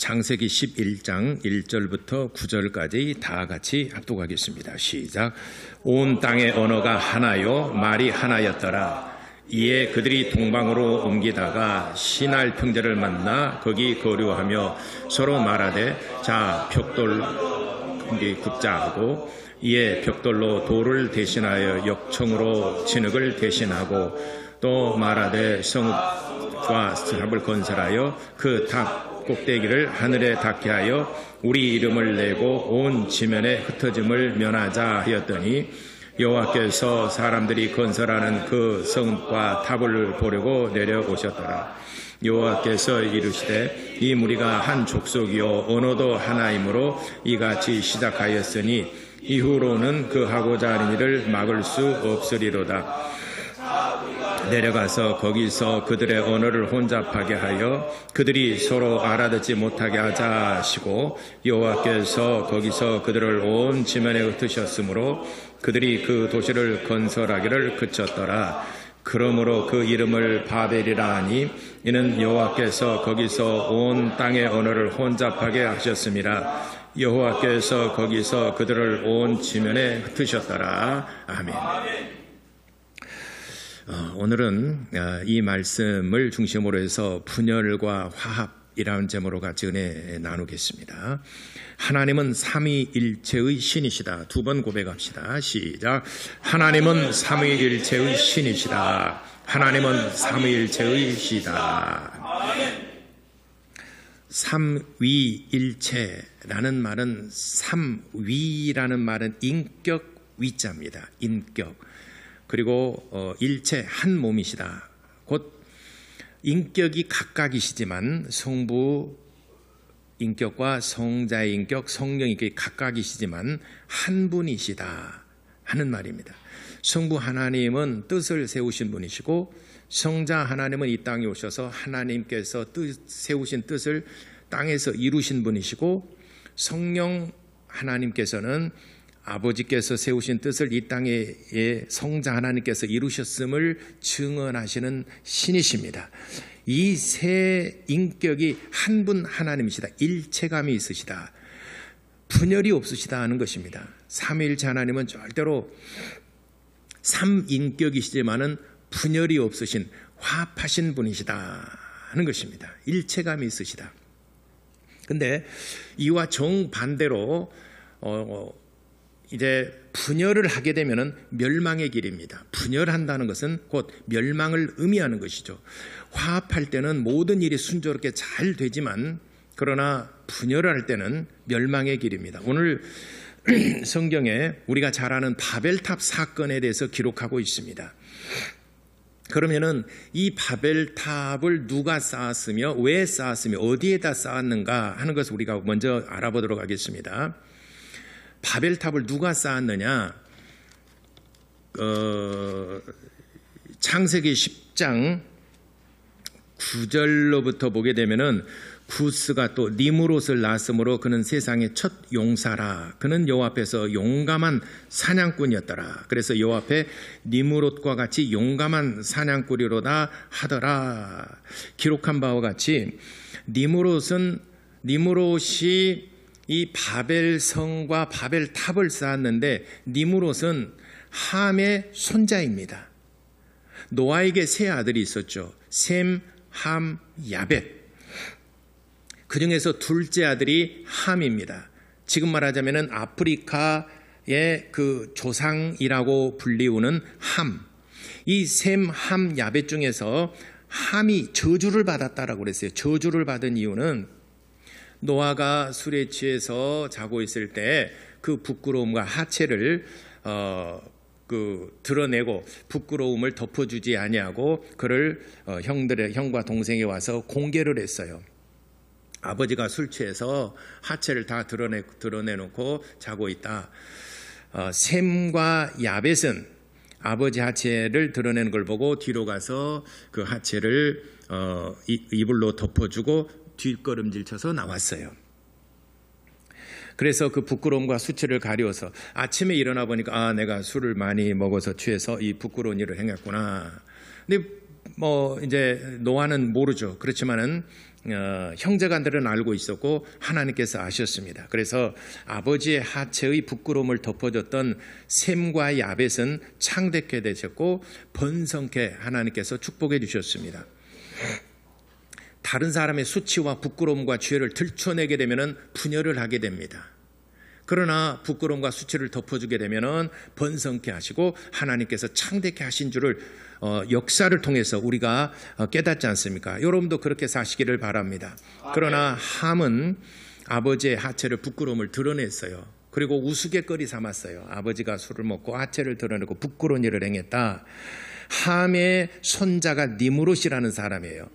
창세기 11장 1절부터 9절까지 다 같이 합독하겠습니다. 시작. 온 땅의 언어가 하나요 말이 하나였더라. 이에 그들이 동방으로 옮기다가 시날 평지를 만나 거기 거류하며 서로 말하되 자 벽돌 굽자 하고 이에 벽돌로 돌을 대신하여 역청으로 진흙을 대신하고 또 말하되 성읍과 탑을 건설하여 그 탑 꼭대기를 하늘에 닿게 하여 우리 이름을 내고 온 지면에 흩어짐을 면하자 하였더니 여호와께서 사람들이 건설하는 그 성읍과 탑을 보려고 내려오셨더라. 여호와께서 이르시되 이 무리가 한 족속이요 언어도 하나이므로 이같이 시작하였으니 이후로는 그 하고자 하는 일을 막을 수 없으리로다. 내려가서 거기서 그들의 언어를 혼잡하게 하여 그들이 서로 알아듣지 못하게 하자 하시고 여호와께서 거기서 그들을 온 지면에 흩으셨으므로 그들이 그 도시를 건설하기를 그쳤더라. 그러므로 그 이름을 바벨이라 하니 이는 여호와께서 거기서 온 땅의 언어를 혼잡하게 하셨음이라. 여호와께서 거기서 그들을 온 지면에 흩으셨더라. 아멘. 오늘은 이 말씀을 중심으로 해서 분열과 화합이라는 제목으로 같이 은혜 나누겠습니다. 하나님은 삼위일체의 신이시다. 두 번 고백합시다. 시작. 하나님은 삼위일체의 신이시다. 하나님은 삼위일체의 시다. 삼위일체라는 말은 삼위라는 말은 인격 위자입니다. 인격. 그리고 일체 한 몸이시다. 곧 인격이 각각이시지만 성부 인격과 성자의 인격, 성령 인격이 각각이시지만 한 분이시다 하는 말입니다. 성부 하나님은 뜻을 세우신 분이시고 성자 하나님은 이 땅에 오셔서 하나님께서 세우신 뜻을 땅에서 이루신 분이시고 성령 하나님께서는 아버지께서 세우신 뜻을 이 땅에 성자 하나님께서 이루셨음을 증언하시는 신이십니다. 이 세 인격이 한 분 하나님이시다. 일체감이 있으시다. 분열이 없으시다 하는 것입니다. 삼위일체 하나님은 절대로 삼인격이시지만은 분열이 없으신 화합하신 분이시다 하는 것입니다. 일체감이 있으시다. 근데 이와 정반대로 이제 분열을 하게 되면은 멸망의 길입니다. 분열한다는 것은 곧 멸망을 의미하는 것이죠. 화합할 때는 모든 일이 순조롭게 잘 되지만 그러나 분열을 할 때는 멸망의 길입니다. 오늘 성경에 우리가 잘 아는 바벨탑 사건에 대해서 기록하고 있습니다. 그러면은 이 바벨탑을 누가 쌓았으며 왜 쌓았으며 어디에다 쌓았는가 하는 것을 우리가 먼저 알아보도록 하겠습니다. 바벨탑을 누가 쌓았느냐? 창세기 10장 9절로부터 보게 되면은 구스가 또 니므롯을 낳았으므로 그는 세상의 첫 용사라. 그는 여호와 앞에서 용감한 사냥꾼이었더라. 그래서 여호와 앞에 니므롯과 같이 용감한 사냥꾼이로다 하더라. 기록한 바와 같이 니므롯이 이 바벨성과 바벨탑을 쌓았는데 니므롯은 함의 손자입니다. 노아에게 세 아들이 있었죠. 셈, 함, 야벳. 그 중에서 둘째 아들이 함입니다. 지금 말하자면 아프리카의 그 조상이라고 불리우는 함. 이 셈, 함, 야벳 중에서 함이 저주를 받았다라고 그랬어요. 저주를 받은 이유는 노아가 술에 취해서 자고 있을 때 그 부끄러움과 하체를 드러내고 부끄러움을 덮어주지 아니하고 그를 형과 동생이 와서 공개를 했어요. 아버지가 술 취해서 하체를 다 드러내놓고 자고 있다. 셈과 야벳은 아버지 하체를 드러내는 걸 보고 뒤로 가서 그 하체를 이불로 덮어주고 뒷걸음질 쳐서 나왔어요. 그래서 그 부끄러움과 수치를 가려서 아침에 일어나 보니까 내가 술을 많이 먹어서 취해서 이 부끄러운 일을 행했구나. 근데 이제 노아는 모르죠. 그렇지만은 형제간들은 알고 있었고 하나님께서 아셨습니다. 그래서 아버지의 하체의 부끄러움을 덮어줬던 셈과 야벳은 창대케 되셨고 번성케 하나님께서 축복해 주셨습니다. 다른 사람의 수치와 부끄러움과 죄를 들춰내게 되면 분열을 하게 됩니다. 그러나 부끄러움과 수치를 덮어주게 되면 번성케 하시고 하나님께서 창대케 하신 줄을 역사를 통해서 우리가 깨닫지 않습니까? 여러분도 그렇게 사시기를 바랍니다. 그러나 함은 아버지의 하체를 부끄러움을 드러냈어요. 그리고 우스갯거리 삼았어요. 아버지가 술을 먹고 하체를 드러내고 부끄러운 일을 행했다. 함의 손자가 니므롯이라는 사람이에요.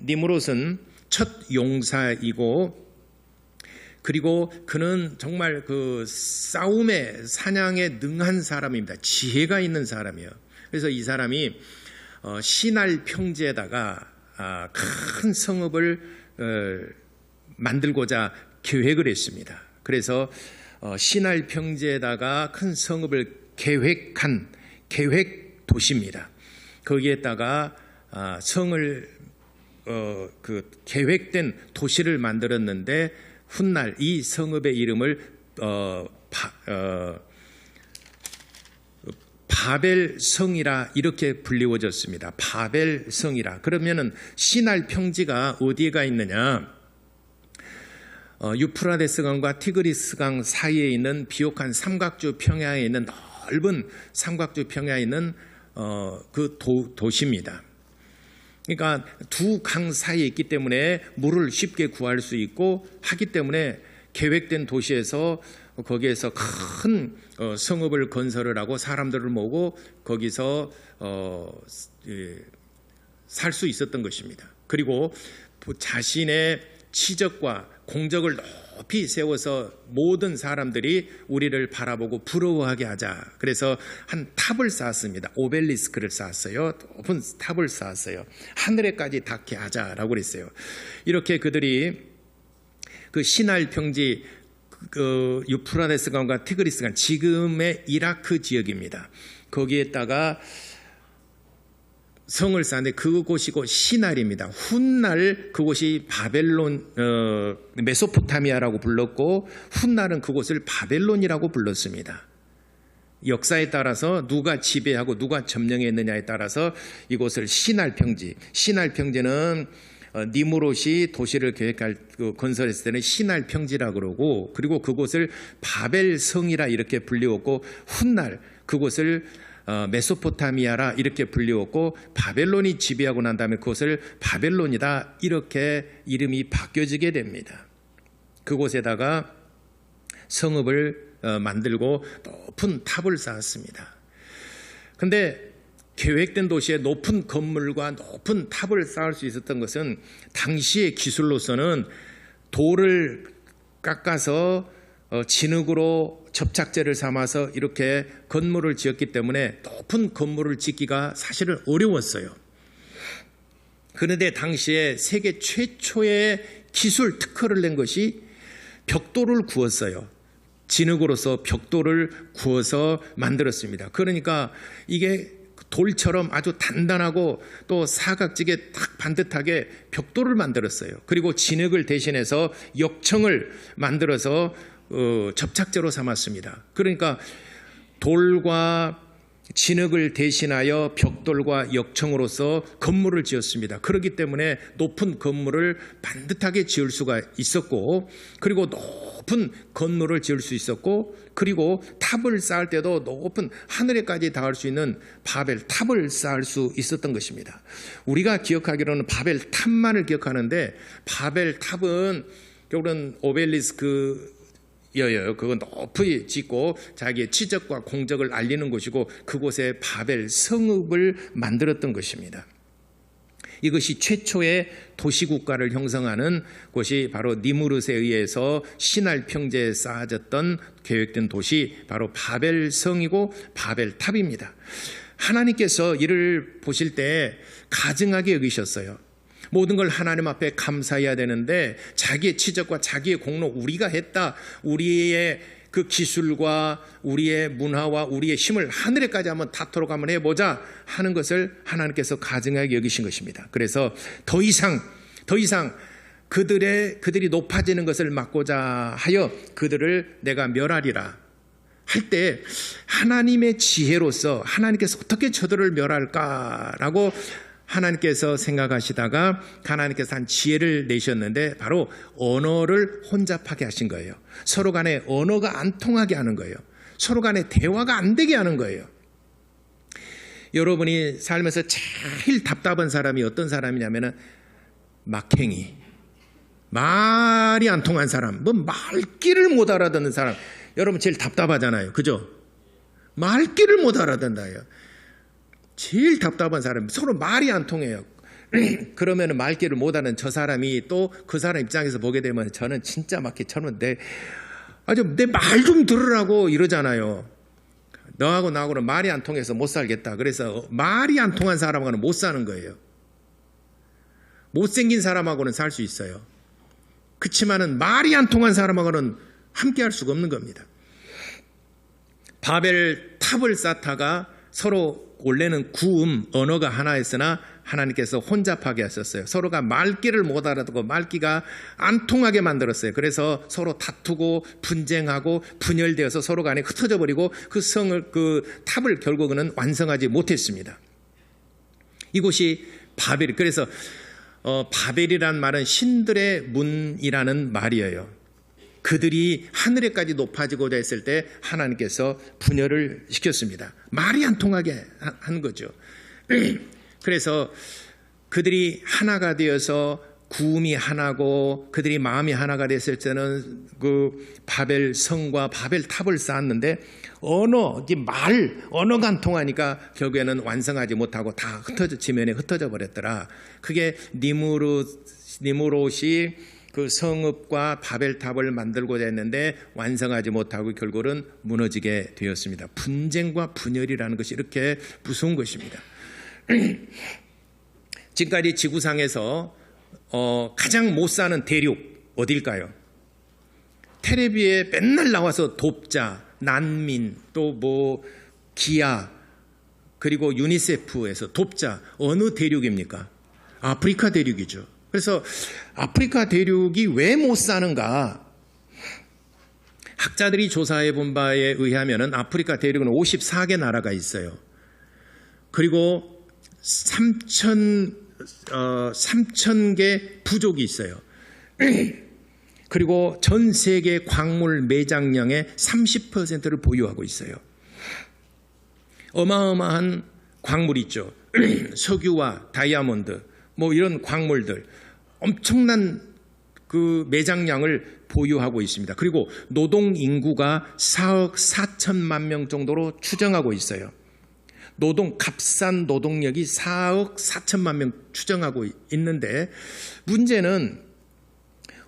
니므롯은 첫 용사이고 그리고 그는 정말 그 싸움에 사냥에 능한 사람입니다. 지혜가 있는 사람이에요. 그래서 이 사람이 신할 평지에다가 큰 성읍을 만들고자 계획을 했습니다. 그래서 신할 평지에다가 큰 성읍을 계획한 계획 도시입니다. 거기에다가 성을 그 계획된 도시를 만들었는데 훗날 이 성읍의 이름을 바벨성이라 이렇게 불리워졌습니다. 바벨성이라. 그러면은 시날 평지가 어디가 있느냐? 유프라데스강과 티그리스강 사이에 있는 비옥한 삼각주 평야에 있는 넓은 삼각주 평야에 있는 그 도시입니다. 그러니까 두 강 사이에 있기 때문에 물을 쉽게 구할 수 있고 하기 때문에 계획된 도시에서 거기에서 큰 성읍을 건설을 하고 사람들을 모으고 거기서 살 수 있었던 것입니다. 그리고 자신의 치적과 공적을 높이 세워서 모든 사람들이 우리를 바라보고 부러워하게 하자. 그래서 한 탑을 쌓았습니다. 오벨리스크를 쌓았어요. 높은 탑을 쌓았어요. 하늘에까지 닿게 하자라고 그랬어요. 이렇게 그들이 그 시날 평지 그 유프라데스강과 티그리스강 지금의 이라크 지역입니다. 거기에다가 성을 쌓는데 그곳이고 시날입니다. 훗날 그곳이 바벨론 메소포타미아라고 불렀고 훗날은 그곳을 바벨론이라고 불렀습니다. 역사에 따라서 누가 지배하고 누가 점령했느냐에 따라서 이곳을 시날 평지. 시날 평지는 니므롯이 도시를 계획할 건설했을 때는 시날 평지라 그러고 그리고 그곳을 바벨성이라 이렇게 불리웠고 훗날 그곳을 메소포타미아라 이렇게 불리웠고 바벨론이 지배하고 난 다음에 그것을 바벨론이다 이렇게 이름이 바뀌어지게 됩니다. 그곳에다가 성읍을 만들고 높은 탑을 쌓았습니다. 그런데 계획된 도시에 높은 건물과 높은 탑을 쌓을 수 있었던 것은 당시의 기술로서는 돌을 깎아서 진흙으로 접착제를 삼아서 이렇게 건물을 지었기 때문에 높은 건물을 짓기가 사실은 어려웠어요. 그런데 당시에 세계 최초의 기술 특허를 낸 것이 벽돌을 구웠어요. 진흙으로서 벽돌을 구워서 만들었습니다. 그러니까 이게 돌처럼 아주 단단하고 또 사각지게 딱 반듯하게 벽돌을 만들었어요. 그리고 진흙을 대신해서 역청을 만들어서 접착제로 삼았습니다. 그러니까 돌과 진흙을 대신하여 벽돌과 역청으로서 건물을 지었습니다. 그렇기 때문에 높은 건물을 반듯하게 지을 수가 있었고 그리고 높은 건물을 지을 수 있었고 그리고 탑을 쌓을 때도 높은 하늘에까지 닿을 수 있는 바벨 탑을 쌓을 수 있었던 것입니다. 우리가 기억하기로는 바벨 탑만을 기억하는데 바벨 탑은 결국은 오벨리스크 그건 높이 짓고 자기의 치적과 공적을 알리는 곳이고 그곳에 바벨 성읍을 만들었던 것입니다. 이것이 최초의 도시국가를 형성하는 곳이 바로 니므롯에 의해서 시날 평지에 쌓아졌던 계획된 도시 바로 바벨성이고 바벨탑입니다. 하나님께서 이를 보실 때 가증하게 여기셨어요. 모든 걸 하나님 앞에 감사해야 되는데 자기의 치적과 자기의 공로 우리가 했다. 우리의 그 기술과 우리의 문화와 우리의 힘을 하늘에까지 한번 닿도록 한번 해보자 하는 것을 하나님께서 가증하게 여기신 것입니다. 그래서 더 이상 더 이상 그들이 높아지는 것을 막고자 하여 그들을 내가 멸하리라 할 때 하나님의 지혜로서 하나님께서 어떻게 저들을 멸할까라고 하나님께서 생각하시다가 하나님께서 한 지혜를 내셨는데 바로 언어를 혼잡하게 하신 거예요. 서로 간에 언어가 안 통하게 하는 거예요. 서로 간에 대화가 안 되게 하는 거예요. 여러분이 살면서 제일 답답한 사람이 어떤 사람이냐면은 막행이, 말이 안 통한 사람, 뭐 말귀를 못 알아듣는 사람, 여러분 제일 답답하잖아요. 그죠? 말귀를 못 알아듣는다요. 제일 답답한 사람, 서로 말이 안 통해요. 그러면 말귀를 못 하는 저 사람이 또 그 사람 입장에서 보게 되면 저는 진짜 저는 내 말 좀 들으라고 이러잖아요. 너하고 나하고는 말이 안 통해서 못 살겠다. 그래서 말이 안 통한 사람하고는 못 사는 거예요. 못생긴 사람하고는 살 수 있어요. 그렇지만은 말이 안 통한 사람하고는 함께 할 수가 없는 겁니다. 바벨 탑을 쌓다가 서로 원래는 구음, 언어가 하나였으나 하나님께서 혼잡하게 하셨어요. 서로가 말귀를 못 알아듣고 말귀가 안 통하게 만들었어요. 그래서 서로 다투고 분쟁하고 분열되어서 서로 간에 흩어져 버리고 그 탑을 결국은 완성하지 못했습니다. 이곳이 바벨, 그래서 바벨이란 말은 신들의 문이라는 말이에요. 그들이 하늘에까지 높아지고자 했을 때 하나님께서 분열을 시켰습니다. 말이 안 통하게 한 거죠. 그래서 그들이 하나가 되어서 구음이 하나고 그들이 마음이 하나가 됐을 때는 그 바벨 성과 바벨 탑을 쌓았는데 언어가 안 통하니까 결국에는 완성하지 못하고 다 지면에 흩어져 버렸더라. 그게 니무롯이 그 성읍과 바벨탑을 만들고자 했는데 완성하지 못하고 결국은 무너지게 되었습니다. 분쟁과 분열이라는 것이 이렇게 무서운 것입니다. 지금까지 지구상에서 가장 못 사는 대륙 어딜까요? 텔레비에 맨날 나와서 돕자, 난민, 또 기아, 그리고 유니세프에서 돕자, 어느 대륙입니까? 아프리카 대륙이죠. 그래서 아프리카 대륙이 왜 못 사는가? 학자들이 조사해 본 바에 의하면 아프리카 대륙은 54개 나라가 있어요. 그리고 3,000개 부족이 있어요. 그리고 전 세계 광물 매장량의 30%를 보유하고 있어요. 어마어마한 광물 있죠. 석유와 다이아몬드, 이런 광물들, 엄청난 그 매장량을 보유하고 있습니다. 그리고 노동 인구가 4억 4천만 명 정도로 추정하고 있어요. 값싼 노동력이 4억 4천만 명 추정하고 있는데 문제는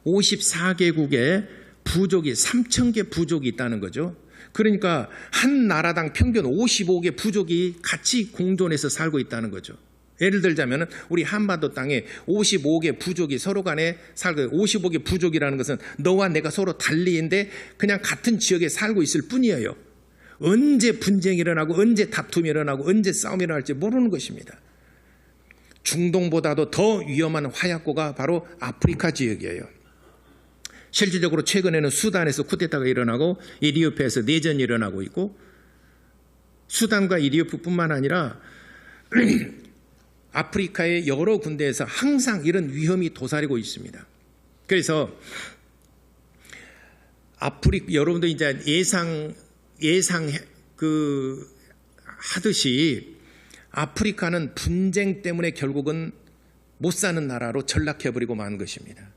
54개국에 부족이 3,000개 부족이 있다는 거죠. 그러니까 한 나라당 평균 55개 부족이 같이 공존해서 살고 있다는 거죠. 예를 들자면 우리 한반도 땅에 55개 부족이 서로 간에 살고, 55개 부족이라는 것은 너와 내가 서로 달리인데 그냥 같은 지역에 살고 있을 뿐이에요. 언제 분쟁이 일어나고 언제 다툼이 일어나고 언제 싸움이 일어날지 모르는 것입니다. 중동보다도 더 위험한 화약고가 바로 아프리카 지역이에요. 실질적으로 최근에는 수단에서 쿠데타가 일어나고 이디오피아에서 내전이 일어나고 있고, 수단과 이디오피아뿐만 아니라 아프리카의 여러 군데에서 항상 이런 위험이 도사리고 있습니다. 그래서 여러분도 이제 하듯이 아프리카는 분쟁 때문에 결국은 못 사는 나라로 전락해버리고 만 것입니다.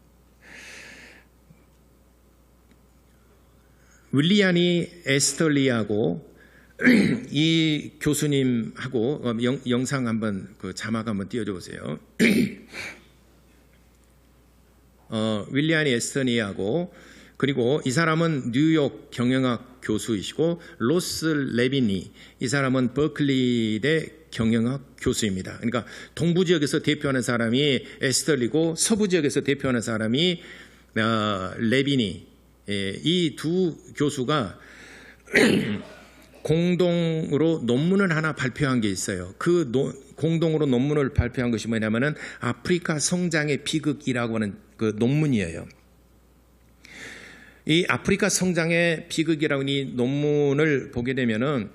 윌리안이 에스털리하고 이 교수님하고 영상 한번 자막 한번 띄워줘 보세요. 윌리안이 에스터니하고, 그리고 이 사람은 뉴욕 경영학 교수이시고, 로스 레비니, 이 사람은 버클리대 경영학 교수입니다. 그러니까 동부 지역에서 대표하는 사람이 에스털리고 서부 지역에서 대표하는 사람이 레비니. 이 두 교수가 공동으로 논문을 하나 발표한 게 있어요. 공동으로 논문을 발표한 것이 뭐냐면은 아프리카 성장의 비극이라고 하는 그 논문이에요. 이 아프리카 성장의 비극이라고 하는 이 논문을 보게 되면은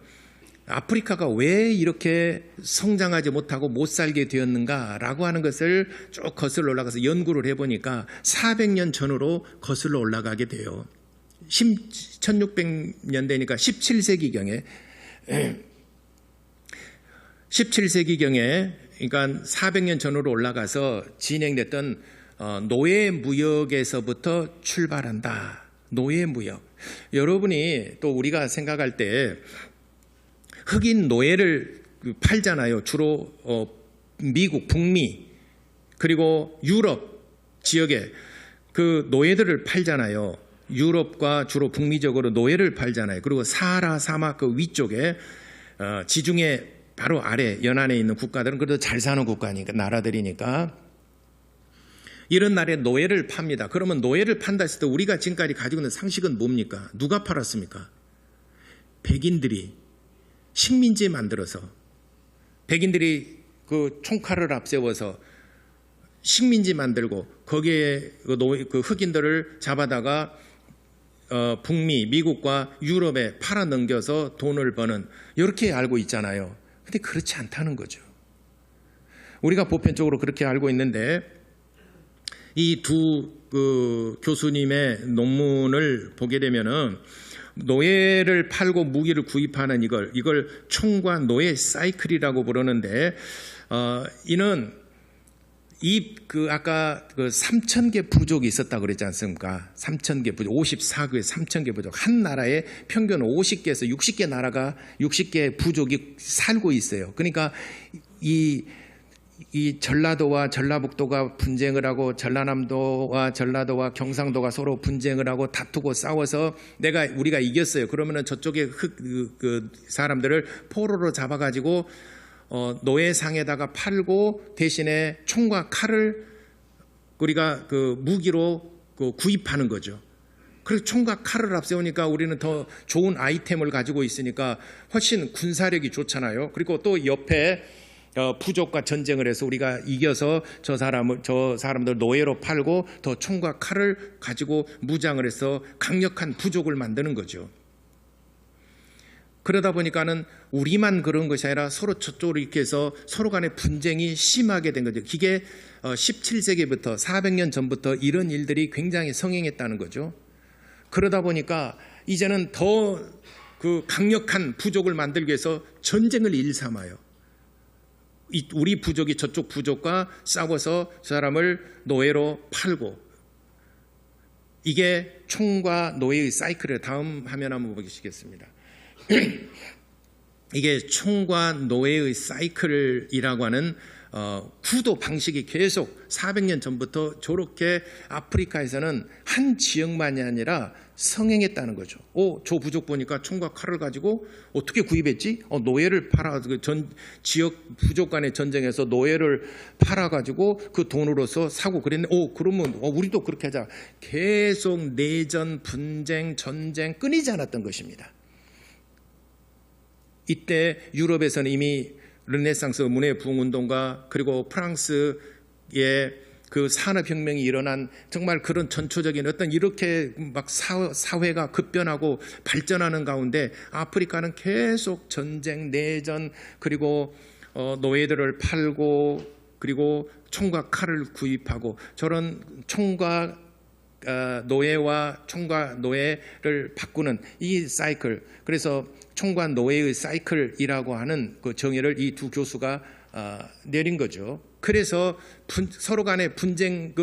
아프리카가 왜 이렇게 성장하지 못하고 못 살게 되었는가라고 하는 것을 쭉 거슬러 올라가서 연구를 해보니까 400년 전으로 거슬러 올라가게 돼요. 1600년대니까 17세기경에 그러니까 400년 전으로 올라가서 진행됐던 노예무역에서부터 출발한다. 노예무역. 여러분이 또 우리가 생각할 때 흑인 노예를 팔잖아요. 주로 미국, 북미 그리고 유럽 지역에 그 노예들을 팔잖아요. 유럽과 주로 북미적으로 노예를 팔잖아요. 그리고 사하라 사막 그 위쪽에 지중해 바로 아래 연안에 있는 국가들은 그래도 잘 사는 국가니까 나라들이니까 이런 나라에 노예를 팝니다. 그러면 노예를 판다 했을 때 우리가 지금까지 가지고 있는 상식은 뭡니까? 누가 팔았습니까? 백인들이 식민지 만들어서 백인들이 그 총칼을 앞세워서 식민지 만들고 거기에 그 흑인들을 잡아다가 북미, 미국과 유럽에 팔아넘겨서 돈을 버는 이렇게 알고 있잖아요. 근데 그렇지 않다는 거죠. 우리가 보편적으로 그렇게 알고 있는데 이 두 교수님의 논문을 보게 되면은 노예를 팔고 무기를 구입하는 이걸 총과 노예 사이클이라고 부르는데 이는 아까 3,000개 부족이 있었다고 그랬지 않습니까? 3,000개 부족, 54교에 3,000개 부족. 한 나라에 평균 50개에서 60개 부족이 살고 있어요. 그러니까 이 전라도와 전라북도가 분쟁을 하고 전라남도와 전라도와 경상도가 서로 분쟁을 하고 다투고 싸워서 우리가 이겼어요. 그러면은 저쪽에 그 사람들을 포로로 잡아가지고 노예상에다가 팔고 대신에 총과 칼을 우리가 그 무기로 구입하는 거죠. 그래서 총과 칼을 앞세우니까 우리는 더 좋은 아이템을 가지고 있으니까 훨씬 군사력이 좋잖아요. 그리고 또 옆에 부족과 전쟁을 해서 우리가 이겨서 저 사람들 노예로 팔고 더 총과 칼을 가지고 무장을 해서 강력한 부족을 만드는 거죠. 그러다 보니까는 우리만 그런 것이 아니라 서로 저쪽으로 이렇게 해서 서로 간의 분쟁이 심하게 된 거죠. 이게 17세기부터 400년 전부터 이런 일들이 굉장히 성행했다는 거죠. 그러다 보니까 이제는 더 그 강력한 부족을 만들기 위해서 전쟁을 일삼아요. 우리 부족이 저쪽 부족과 싸워서 저 사람을 노예로 팔고 이게 총과 노예의 사이클을 다음 화면 한번 보시겠습니다. 이게 총과 노예의 사이클이라고 하는 구도 방식이 계속 400년 전부터 저렇게 아프리카에서는 한 지역만이 아니라 성행했다는 거죠. 저 부족 보니까 총과 칼을 가지고 어떻게 구입했지? 노예를 팔아 지역 부족 간의 전쟁에서 노예를 팔아가지고 그 돈으로서 사고 그랬네. 그러면 우리도 그렇게 하자. 계속 내전, 분쟁, 전쟁 끊이지 않았던 것입니다. 이때 유럽에서는 이미 르네상스 문예 부흥운동과 그리고 프랑스의 그 산업혁명이 일어난 정말 그런 전초적인 어떤 이렇게 막 사회가 급변하고 발전하는 가운데 아프리카는 계속 전쟁, 내전 그리고 노예들을 팔고 그리고 총과 칼을 구입하고 저런 총과 노예와 총과 노예를 바꾸는 이 사이클, 그래서 총과 노예의 사이클이라고 하는 그 정의를 이 두 교수가 내린 거죠. 그래서 서로 간의 분쟁,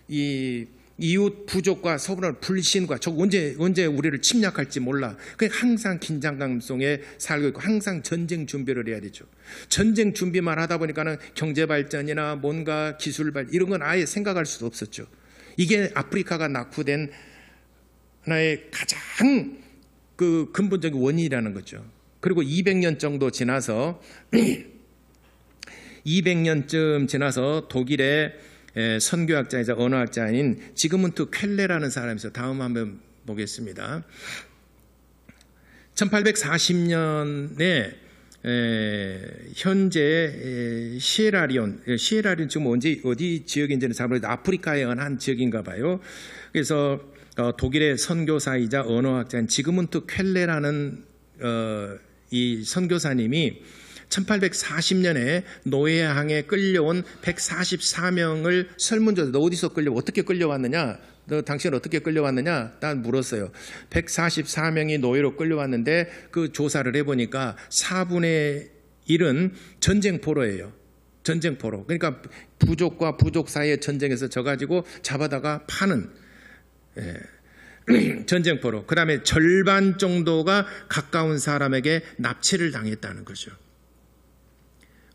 이 이웃 부족과 서로 간의 불신과 저 언제 우리를 침략할지 몰라. 그러니까 항상 긴장감 속에 살고 있고 항상 전쟁 준비를 해야 되죠. 전쟁 준비만 하다 보니까는 경제 발전이나 뭔가 기술 발전 이런 건 아예 생각할 수도 없었죠. 이게 아프리카가 낙후된 하나의 가장 그 근본적인 원인이라는 거죠. 그리고 200년 정도 지나서 200년쯤 지나서 독일의 선교학자이자 언어학자인 지그문트 켈레라는 사람이 있어요. 다음 한번 보겠습니다. 1840년에 현재 시에라리온 지금 어디 지역인지는 잘 모르겠는데 아프리카의 어느 한 지역인가 봐요. 그래서 독일의 선교사이자 언어학자인 지그문트 쾰레라는 이 선교사님이 1840년에 노예항에 끌려온 144명을 설문조사, 너 어디서 어떻게 끌려왔느냐? 너 당신 어떻게 끌려왔느냐? 난 물었어요. 144명이 노예로 끌려왔는데 그 조사를 해보니까 4분의 1은 전쟁포로예요. 전쟁포로. 그러니까 부족과 부족 사이의 전쟁에서 져가지고 잡아다가 파는 전쟁포로. 그 다음에 절반 정도가 가까운 사람에게 납치를 당했다는 거죠.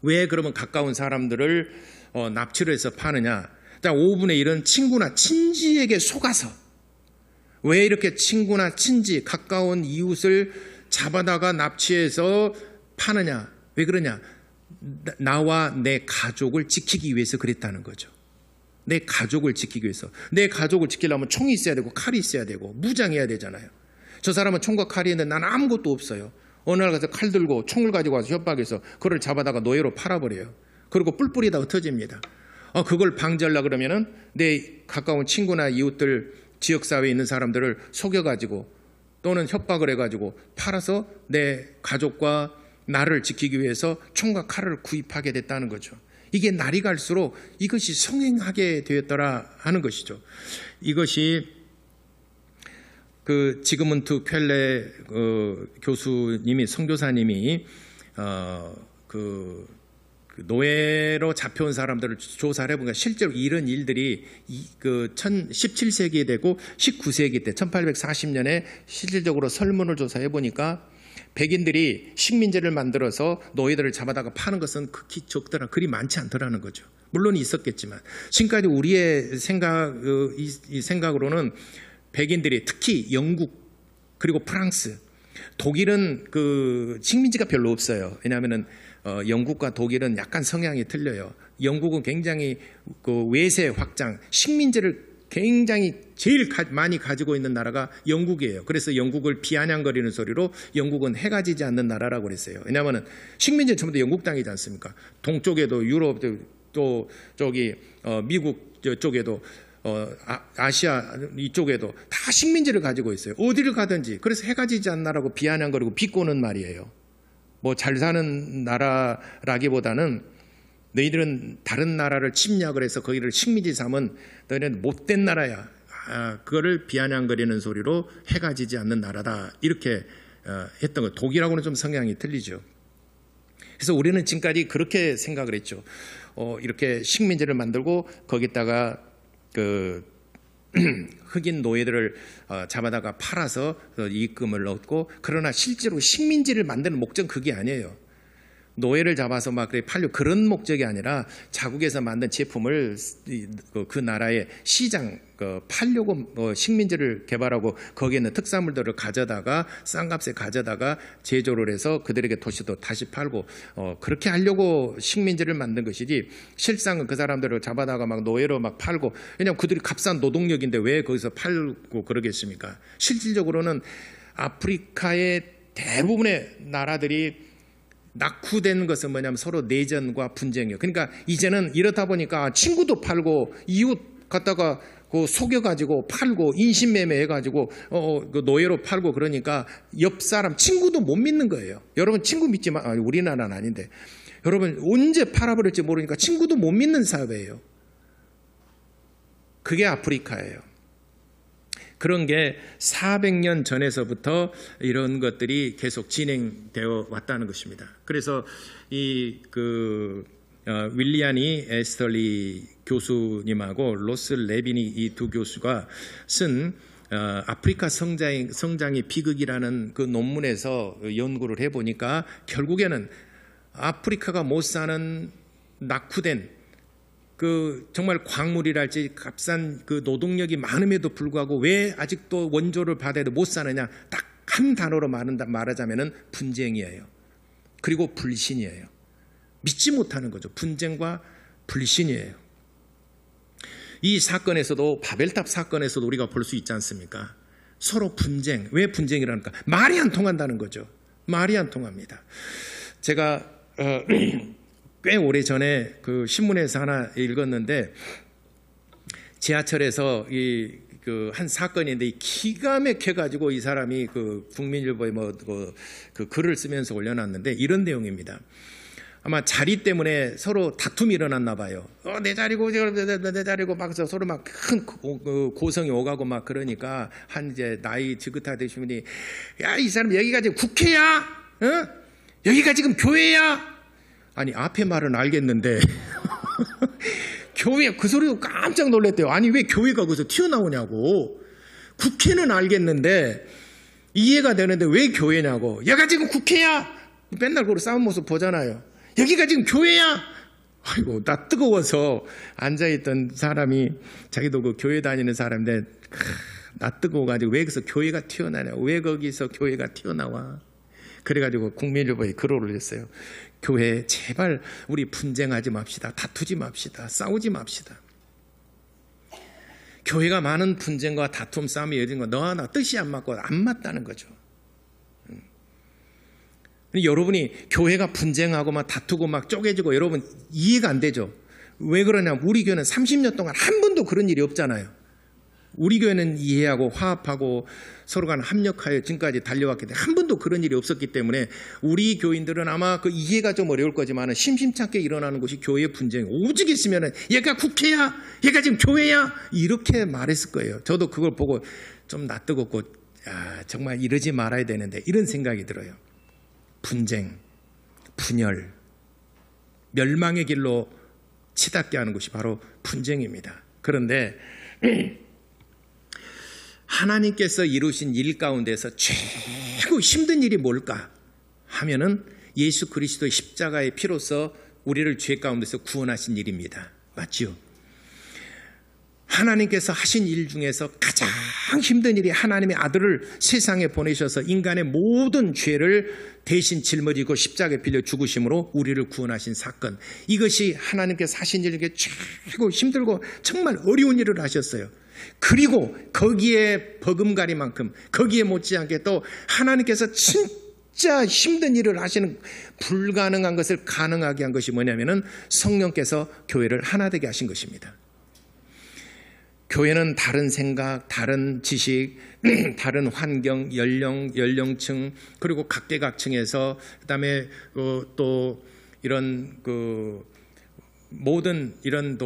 왜 그러면 가까운 사람들을 납치를 해서 파느냐? 5분의 1은 친구나 친지에게 속아서. 왜 이렇게 친구나 친지, 가까운 이웃을 잡아다가 납치해서 파느냐? 왜 그러냐? 나와 내 가족을 지키기 위해서 그랬다는 거죠. 내 가족을 지키기 위해서. 내 가족을 지키려면 총이 있어야 되고 칼이 있어야 되고 무장해야 되잖아요. 저 사람은 총과 칼이 있는데 나는 아무것도 없어요. 어느 날 가서 칼 들고 총을 가지고 와서 협박해서 그를 잡아다가 노예로 팔아버려요. 그리고 뿔뿔이 다 흩어집니다. 그걸 방지하려고 그러면은 내 가까운 친구나 이웃들, 지역사회에 있는 사람들을 속여가지고 또는 협박을 해가지고 팔아서 내 가족과 나를 지키기 위해서 총과 칼을 구입하게 됐다는 거죠. 이게 날이 갈수록 이것이 성행하게 되었더라 하는 것이죠. 이것이 그 지그문트 쾰레 교수님이, 선교사님이 그 노예로 잡혀온 사람들을 조사를 해보니까 실제로 이런 일들이 그 17세기에 되고 19세기 때 1840년에 실질적으로 설문을 조사해 보니까 백인들이 식민지를 만들어서 노예들을 잡아다가 파는 것은 극히 적더라, 그리 많지 않더라는 거죠. 물론 있었겠지만 지금까지 우리의 이 생각으로는 백인들이 특히 영국 그리고 프랑스, 독일은 그 식민지가 별로 없어요. 왜냐하면은 영국과 독일은 약간 성향이 틀려요. 영국은 굉장히 그 외세 확장, 식민지를 굉장히 제일 많이 가지고 있는 나라가 영국이에요. 그래서 영국을 비아냥거리는 소리로 영국은 해가 지지 않는 나라라고 그랬어요. 왜냐하면 식민지는 전부 다 영국 땅이지 않습니까? 동쪽에도 유럽, 또 저기 미국 쪽에도 아시아 이쪽에도 다 식민지를 가지고 있어요. 어디를 가든지. 그래서 해가 지지 않나라고 비아냥거리고 비꼬는 말이에요. 뭐 잘 사는 나라라기보다는 너희들은 다른 나라를 침략을 해서 거기를 식민지 삼은 너희는 못된 나라야. 그거를 비아냥거리는 소리로 해가 지지 않는 나라다. 이렇게 했던 거. 독일하고는 좀 성향이 틀리죠. 그래서 우리는 지금까지 그렇게 생각을 했죠. 이렇게 식민지를 만들고 거기다가 그 흑인 노예들을 잡아다가 팔아서 이익금을 얻고, 그러나 실제로 식민지를 만드는 목적은 그게 아니에요. 노예를 잡아서 막 팔려 그런 목적이 아니라 자국에서 만든 제품을 그 나라의 시장 팔려고 식민지를 개발하고 거기에 있는 특산물들을 가져다가 싼 값에 가져다가 제조를 해서 그들에게 도시도 다시 팔고 그렇게 하려고 식민지를 만든 것이지, 실상은 그 사람들을 잡아다가 막 노예로 막 팔고, 왜냐하면 그들이 값싼 노동력인데 왜 거기서 팔고 그러겠습니까? 실질적으로는 아프리카의 대부분의 나라들이 낙후된 것은 뭐냐면 서로 내전과 분쟁이에요. 그러니까 이제는 이렇다 보니까 친구도 팔고 이웃 갖다가 속여가지고 팔고 인신매매 해가지고 그 노예로 팔고, 그러니까 옆 사람 친구도 못 믿는 거예요. 여러분 친구 믿지 마. 우리나라는 아닌데 여러분 언제 팔아버릴지 모르니까 친구도 못 믿는 사회예요. 그게 아프리카예요. 그런 게 400년 전에서부터 이런 것들이 계속 진행되어 왔다는 것입니다. 그래서 윌리안이 에스털리 교수님하고 로스 레빈이 이 두 교수가 쓴 아프리카 성장의 비극이라는 그 논문에서 연구를 해보니까 결국에는 아프리카가 못 사는 낙후된 정말 광물이랄지 값싼 그 노동력이 많음에도 불구하고 왜 아직도 원조를 받아도 못 사느냐, 딱 한 단어로 말하자면은 분쟁이에요. 그리고 불신이에요. 믿지 못하는 거죠. 분쟁과 불신이에요. 이 사건에서도, 바벨탑 사건에서도 우리가 볼 수 있지 않습니까? 서로 분쟁. 왜 분쟁이라니까? 말이 안 통한다는 거죠. 말이 안 통합니다. 제가 꽤 오래전에 그 신문에서 하나 읽었는데, 지하철에서 한 사건인데 기가 막혀가지고 이 사람이 그 국민일보에 그 글을 쓰면서 올려놨는데 이런 내용입니다. 아마 자리 때문에 서로 다툼이 일어났나 봐요. 내 자리고 내 자리고 막 서로 막 큰 고성이 오가고 막 그러니까 한 이제 나이 지긋하게 되신 분이, 야, 이 사람 여기가 지금 국회야? 여기가 지금 교회야? 아니, 앞에 말은 알겠는데 교회, 그 소리도 깜짝 놀랐대요. 아니, 왜 교회가 거기서 튀어나오냐고. 국회는 알겠는데 이해가 되는데 왜 교회냐고. 얘가 지금 국회야? 맨날 그걸 싸운 모습 보잖아요. 여기가 지금 교회야? 아이고, 나 뜨거워서 앉아있던 사람이, 자기도 그 교회 다니는 사람인데, 나 뜨거워가지고 왜 거기서 교회가 튀어나냐고. 왜 거기서 교회가 튀어나와? 그래가지고 국민일보에 글을 올렸어요. 교회 제발 우리 분쟁하지 맙시다. 다투지 맙시다. 싸우지 맙시다. 교회가 많은 분쟁과 다툼, 싸움이 이어진 건 너와 나 뜻이 안 맞고 안 맞다는 거죠. 여러분이 교회가 분쟁하고 막 다투고 막 쪼개지고 여러분 이해가 안 되죠. 왜 그러냐면 우리 교회는 30년 동안 한 번도 그런 일이 없잖아요. 우리 교회는 이해하고 화합하고 서로 간 합력하여 지금까지 달려왔기 때문에 한 번도 그런 일이 없었기 때문에 우리 교인들은 아마 그 이해가 좀 어려울 거지만 심심찮게 일어나는 것이 교회의 분쟁. 오직 있으면 얘가 국회야? 얘가 지금 교회야? 이렇게 말했을 거예요. 저도 그걸 보고 좀 낯뜨겁고, 야, 정말 이러지 말아야 되는데 이런 생각이 들어요. 분쟁, 분열, 멸망의 길로 치닫게 하는 것이 바로 분쟁입니다. 그런데 하나님께서 이루신 일 가운데서 최고 힘든 일이 뭘까 하면은 예수 그리스도의 십자가의 피로써 우리를 죄 가운데서 구원하신 일입니다. 맞죠? 하나님께서 하신 일 중에서 가장 힘든 일이 하나님의 아들을 세상에 보내셔서 인간의 모든 죄를 대신 짊어지고 십자가에 빌려 죽으심으로 우리를 구원하신 사건. 이것이 하나님께서 하신 일 중에 최고 힘들고 정말 어려운 일을 하셨어요. 그리고 거기에 버금가리만큼, 거기에 못지않게 또 하나님께서 진짜 힘든 일을 하시는, 불가능한 것을 가능하게 한 것이 뭐냐면은 성령께서 교회를 하나 되게 하신 것입니다. 교회는 다른 생각, 다른 지식, 다른 환경, 연령층, 그리고 각계각층에서, 그다음에 또 이런 모든 이런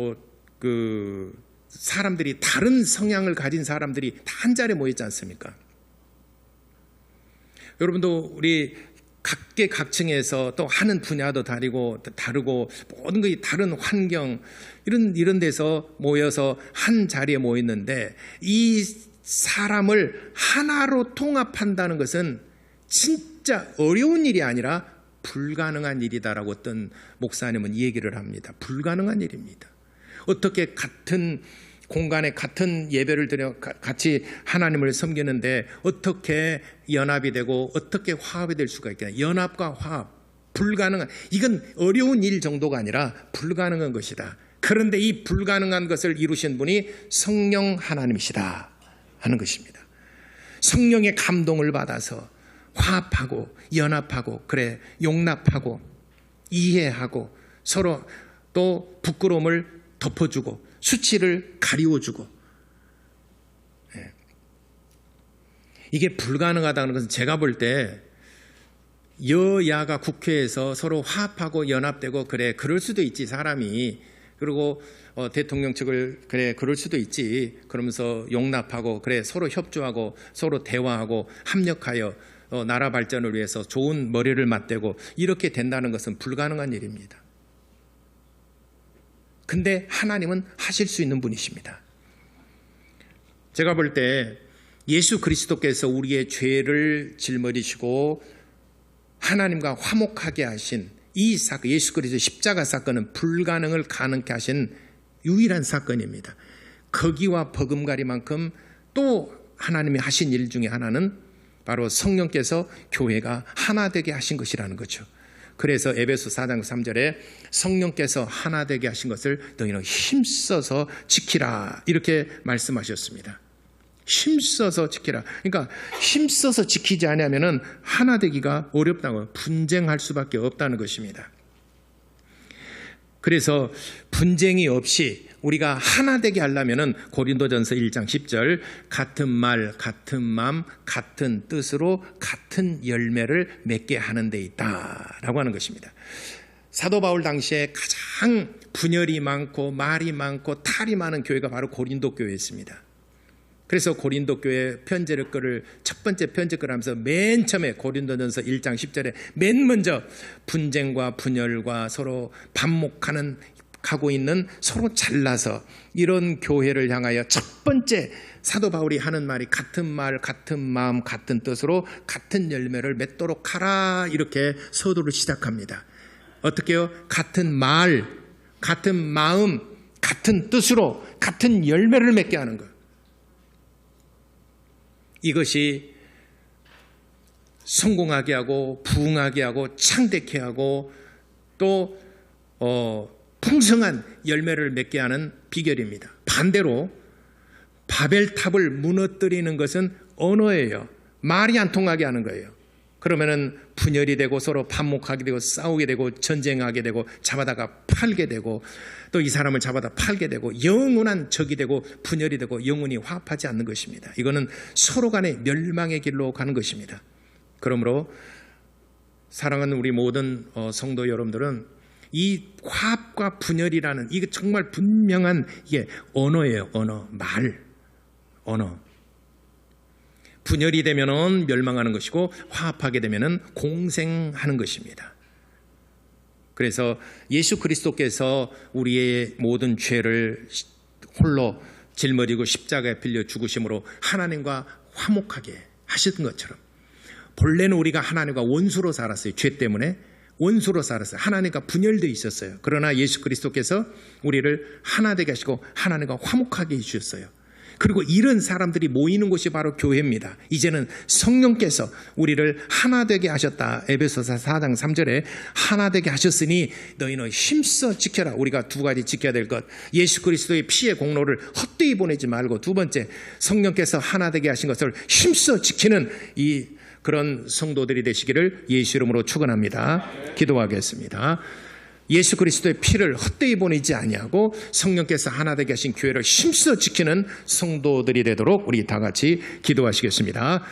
사람들이, 다른 성향을 가진 사람들이 다 한 자리에 모였지 않습니까? 여러분도 우리 각계각층에서 또 하는 분야도 다르고 모든 것이 다른 환경, 이런 데서 모여서 한 자리에 모였는데, 이 사람을 하나로 통합한다는 것은 진짜 어려운 일이 아니라 불가능한 일이다라고 어떤 목사님은 얘기를 합니다. 불가능한 일입니다. 어떻게 같은 공간에 같은 예배를 드려 같이 하나님을 섬기는데 어떻게 연합이 되고 어떻게 화합이 될 수가 있겠냐. 연합과 화합, 불가능한, 이건 어려운 일 정도가 아니라 불가능한 것이다. 그런데 이 불가능한 것을 이루신 분이 성령 하나님이시다 하는 것입니다. 성령의 감동을 받아서 화합하고 연합하고, 그래, 용납하고 이해하고, 서로 또 부끄러움을 덮어주고 수치를 가리워주고. 이게 불가능하다는 것은 제가 볼 때 여야가 국회에서 서로 화합하고 연합되고, 그래, 그럴 수도 있지 사람이. 그리고 대통령 측을, 그래, 그럴 수도 있지, 그러면서 용납하고, 그래, 서로 협조하고 서로 대화하고 합력하여 나라 발전을 위해서 좋은 머리를 맞대고, 이렇게 된다는 것은 불가능한 일입니다. 근데 하나님은 하실 수 있는 분이십니다. 제가 볼 때 예수 그리스도께서 우리의 죄를 짊어지시고 하나님과 화목하게 하신 이 사건, 예수 그리스도의 십자가 사건은 불가능을 가능케 하신 유일한 사건입니다. 거기와 버금가리만큼 또 하나님이 하신 일 중에 하나는 바로 성령께서 교회가 하나 되게 하신 것이라는 거죠. 그래서 에베소 4장 3절에 성령께서 하나 되게 하신 것을 너희는 힘써서 지키라, 이렇게 말씀하셨습니다. 힘써서 지키라. 그러니까 힘써서 지키지 않으면 하나 되기가 어렵다고, 분쟁할 수밖에 없다는 것입니다. 그래서 분쟁이 없이 우리가 하나 되게 하려면 고린도전서 1장 10절 같은 말, 같은 마음, 같은 뜻으로 같은 열매를 맺게 하는 데 있다라고 하는 것입니다. 사도 바울 당시에 가장 분열이 많고 말이 많고 탈이 많은 교회가 바로 고린도 교회였습니다. 그래서 고린도 교회 편지를 거를 첫 번째 편지 걸 하면서 맨 처음에 고린도전서 1장 10절에 맨 먼저 분쟁과 분열과 서로 반목하는 가고 있는 서로 잘라서 이런 교회를 향하여 첫 번째 사도 바울이 하는 말이 같은 말, 같은 마음, 같은 뜻으로 같은 열매를 맺도록 하라, 이렇게 서두를 시작합니다. 어떻게요? 같은 말, 같은 마음, 같은 뜻으로 같은 열매를 맺게 하는 것. 이것이 성공하게 하고 부흥하게 하고 창대케 하고 또 풍성한 열매를 맺게 하는 비결입니다. 반대로 바벨탑을 무너뜨리는 것은 언어예요. 말이 안 통하게 하는 거예요. 그러면은 분열이 되고 서로 반목하게 되고 싸우게 되고 전쟁하게 되고 잡아다가 팔게 되고 또 이 사람을 잡아다 팔게 되고 영원한 적이 되고 분열이 되고 영원히 화합하지 않는 것입니다. 이거는 서로 간의 멸망의 길로 가는 것입니다. 그러므로 사랑하는 우리 모든 성도 여러분들은 이 화합과 분열이라는 이게 정말 분명한 이게 언어예요. 언어, 말, 언어. 분열이 되면은 멸망하는 것이고 화합하게 되면은 공생하는 것입니다. 그래서 예수 그리스도께서 우리의 모든 죄를 홀로 짊어지고 십자가에 빌려 죽으심으로 하나님과 화목하게 하셨던 것처럼 본래는 우리가 하나님과 원수로 살았어요. 죄 때문에 원수로 살았어요. 하나님과 분열되어 있었어요. 그러나 예수 그리스도께서 우리를 하나 되게 하시고 하나님과 화목하게 해주셨어요. 그리고 이런 사람들이 모이는 곳이 바로 교회입니다. 이제는 성령께서 우리를 하나 되게 하셨다. 에베소서 4장 3절에 하나 되게 하셨으니 너희는 힘써 지켜라. 우리가 두 가지 지켜야 될 것. 예수 그리스도의 피의 공로를 헛되이 보내지 말고, 두 번째 성령께서 하나 되게 하신 것을 힘써 지키는 이 그런 성도들이 되시기를 예수 이름으로 축원합니다. 기도하겠습니다. 예수 그리스도의 피를 헛되이 보내지 아니하고 성령께서 하나 되게 하신 교회를 힘써 지키는 성도들이 되도록 우리 다 같이 기도하시겠습니다.